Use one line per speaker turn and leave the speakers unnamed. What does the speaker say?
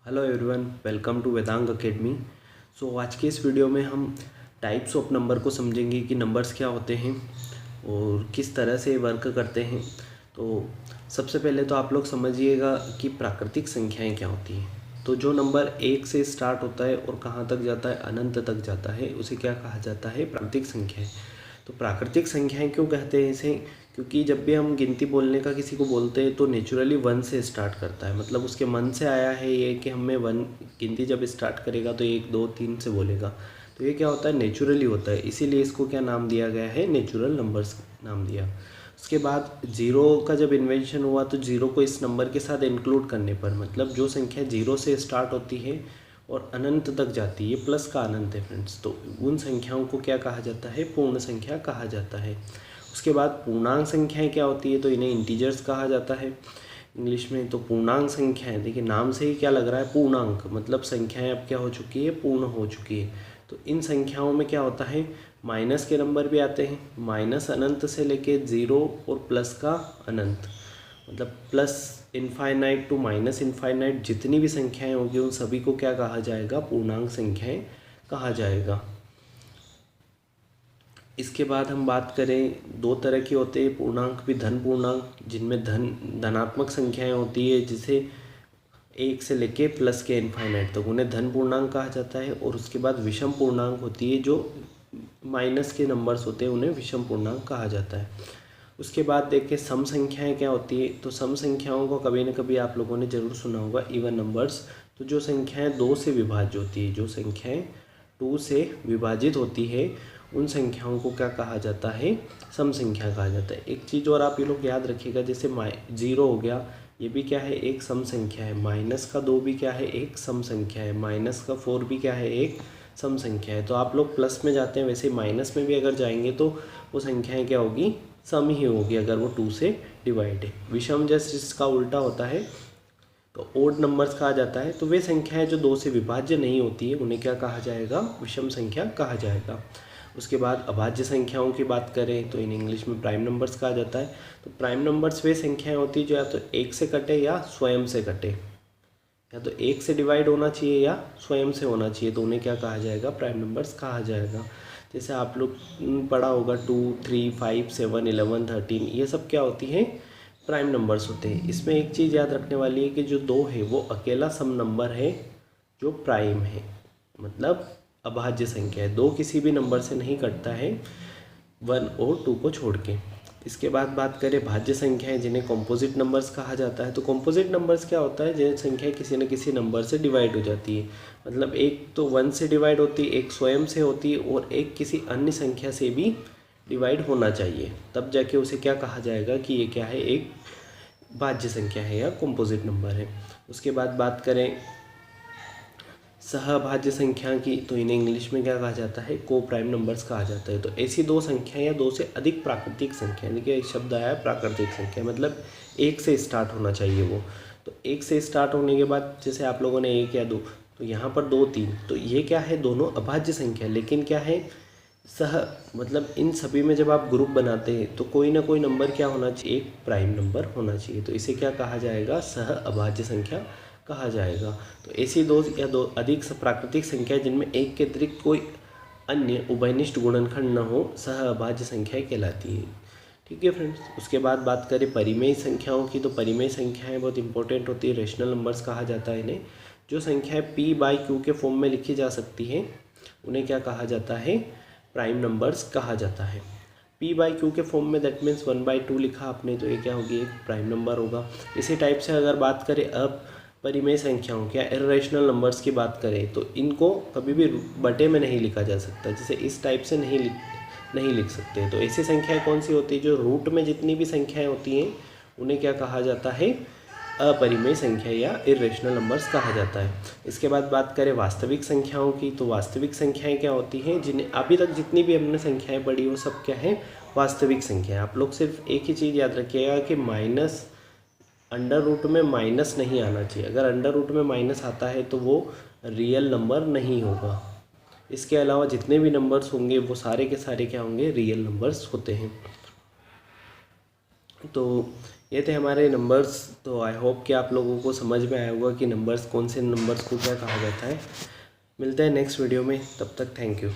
Hello everyone, welcome to Vedang academy. आज के इस वीडियो में हम टाइप्स ऑफ नंबर को समझेंगे कि नंबर्स क्या होते हैं और किस तरह से वर्क करते हैं। तो सबसे पहले तो आप लोग समझिएगा कि प्राकृतिक संख्याएं क्या होती हैं। तो जो नंबर एक से स्टार्ट होता है और कहाँ तक जाता है, अनंत तक जाता है, उसे क्या कहा जाता है? प्राकृतिक संख्याएं। तो प्राकृतिक संख्याएं क्यों कहते हैं इसे? क्योंकि जब भी हम गिनती बोलने का किसी को बोलते हैं तो नेचुरली वन से स्टार्ट करता है, मतलब उसके मन से आया है ये कि हमें वन गिनती जब स्टार्ट करेगा तो 1 2 3 से बोलेगा। तो ये क्या होता है? नेचुरली होता है, इसीलिए इसको क्या नाम दिया गया है? नेचुरल नंबर्स नाम दिया। उसके बाद जीरो का जब इन्वेंशन हुआ तो जीरो को इस नंबर के साथ इंक्लूड करने पर, मतलब जो संख्या जीरो से स्टार्ट होती है और अनंत तक जाती है, ये प्लस का अनंत है फ्रेंड्स, तो उन संख्याओं को क्या कहा जाता है? पूर्ण संख्या कहा जाता है। उसके बाद पूर्णांक संख्याएं क्या होती है? तो इन्हें इंटीजर्स कहा जाता है इंग्लिश में। तो पूर्णांक संख्याएं, देखिए नाम से ही क्या लग रहा है? पूर्णांक, मतलब संख्याएं अब क्या हो चुकी है? पूर्ण हो चुकी है। तो इन संख्याओं में क्या होता है? माइनस के नंबर भी आते हैं, माइनस अनंत से लेके ज़ीरो और प्लस का अनंत, मतलब plus infinite to minus infinite जितनी भी संख्याएं होंगी उन सभी को क्या कहा जाएगा? पूर्णांक संख्याएं कहा जाएगा। इसके बाद हम बात करें, दो तरह के होते हैं पूर्णांक भी, धन पूर्णांक, जिनमें धनात्मक संख्याएं होती है, जिसे एक से लेके प्लस के इनफाइनाइट तक, उन्हें धन पूर्णांक कहा जाता है। और उसके बाद विषम पूर्णांक होती है, जो माइनस के नंबर्स होते हैं उन्हें विषम पूर्णांक कहा जाता है। उसके बाद देखिए सम संख्याएं क्या होती है। तो सम संख्याओं को कभी न कभी आप लोगों ने ज़रूर सुना होगा, इवन नंबर्स। तो जो संख्याएं दो से विभाज्य होती है, जो संख्याएं 2 से विभाजित होती है, उन संख्याओं को क्या कहा जाता है? सम संख्या कहा जाता है। एक चीज़ और आप ये लोग याद रखिएगा, जैसे जीरो हो गया, ये भी क्या है? एक सम संख्या है। माइनस का 2 भी क्या है? एक सम संख्या है। माइनस का 4 भी क्या है? एक सम संख्या है। तो आप लोग प्लस में जाते हैं, वैसे माइनस में भी अगर जाएंगे तो वो संख्याएं क्या होगी? सम ही होगी, अगर वो 2 से डिवाइड है। विषम जैसे इसका उल्टा होता है, तो ओड नंबर्स कहा जाता है। तो वे संख्याएं जो 2 से विभाज्य नहीं होती है उन्हें क्या कहा जाएगा? विषम संख्या कहा जाएगा। उसके बाद अभाज्य संख्याओं की बात करें तो इन इंग्लिश में प्राइम नंबर्स कहा जाता है। तो प्राइम नंबर्स वे संख्याएं होती है जो या तो एक से कटे या स्वयं से कटे, या तो एक से डिवाइड होना चाहिए या स्वयं से होना चाहिए, तो उन्हें क्या कहा जाएगा? प्राइम नंबर्स कहा जाएगा। जैसे आप लोग पढ़ा होगा 2 3 5 7 11 13, ये सब क्या होती हैं? प्राइम नंबर्स होते हैं। इसमें एक चीज़ याद रखने वाली है कि जो 2 है वो अकेला सम नंबर है जो प्राइम है, मतलब अभाज्य संख्या है। 2 किसी भी नंबर से नहीं कटता है, 1 और 2 को छोड़ के। इसके बाद बात करें भाज्य संख्याएं, जिन्हें कॉम्पोजिट नंबर्स कहा जाता है। तो कॉम्पोजिट नंबर्स क्या होता है? जिन संख्या किसी न किसी नंबर से डिवाइड हो जाती है, मतलब एक तो 1 से डिवाइड होती है, एक स्वयं से होती है और एक किसी अन्य संख्या से भी डिवाइड होना चाहिए, तब जाके उसे क्या कहा जाएगा कि ये क्या है? एक भाज्य संख्या है या कॉम्पोजिट नंबर है। उसके बाद बात करें सहभाज्य संख्या की, तो इन्हें इंग्लिश में क्या कहा जाता है? को प्राइम नंबर्स कहा जाता है। तो ऐसी दो संख्या या 2 से अधिक प्राकृतिक संख्या, देखिए एक शब्द आया है प्राकृतिक संख्या, मतलब एक से स्टार्ट होना चाहिए वो। तो एक से स्टार्ट होने के बाद जैसे आप लोगों ने 1 या 2, तो यहाँ पर 2 3, तो ये क्या है? दोनों अभाज्य संख्या, लेकिन क्या है? सह, मतलब इन सभी में जब आप ग्रुप बनाते हैं तो कोई ना कोई नंबर क्या होना चाहिए? एक प्राइम नंबर होना चाहिए। तो इसे क्या कहा जाएगा? सह अभाज्य संख्या कहा जाएगा। तो ऐसी 2 या 2 अधिक प्राकृतिक संख्या जिनमें एक के अतिरिक्त कोई अन्य उभयनिष्ठ गुणनखंड न हो, सह अभाज्य संख्याएं कहलाती है। ठीक है फ्रेंड्स। उसके बाद बात करें परिमेय संख्याओं की, तो परिमेय संख्याएं बहुत इंपॉर्टेंट होती है, रेशनल नंबर्स कहा जाता है इन्हें। जो संख्याएं p/q के फॉर्म में लिखी जा सकती हैं उन्हें क्या कहा जाता है? प्राइम नंबर्स कहा जाता है। p/q के फॉर्म में दैट मीन्स 1/2 लिखा आपने, तो ये क्या होगी? एक प्राइम नंबर होगा। इसी टाइप से अगर बात करें अब परिमेय संख्याओं क्या इरेशनल नंबर्स की बात करें, तो इनको कभी भी बटे में नहीं लिखा जा सकता, जैसे इस टाइप से नहीं लिख सकते। तो ऐसी संख्याएं कौन सी होती है? जो रूट में जितनी भी संख्याएं होती हैं उन्हें क्या कहा जाता है? अपरिमेय संख्या या इरेशनल नंबर्स कहा जाता है। इसके बाद बात करें वास्तविक संख्याओं की, तो वास्तविक संख्याएं क्या होती हैं? जिन्हें अभी तक जितनी भी हमने संख्याएं पढ़ी वो सब क्या है? वास्तविक संख्या। आप लोग सिर्फ एक ही चीज़ याद रखिएगा कि माइनस, अंडर रूट में माइनस नहीं आना चाहिए। अगर अंडर रूट में माइनस आता है तो वो रियल नंबर नहीं होगा। इसके अलावा जितने भी नंबर्स होंगे वो सारे के सारे क्या होंगे? रियल नंबर्स होते हैं। तो ये थे हमारे नंबर्स। तो आई होप कि आप लोगों को समझ में आया होगा कि नंबर्स, कौन से नंबर्स को क्या कहा जाता है। मिलते हैं नेक्स्ट वीडियो में, तब तक थैंक यू।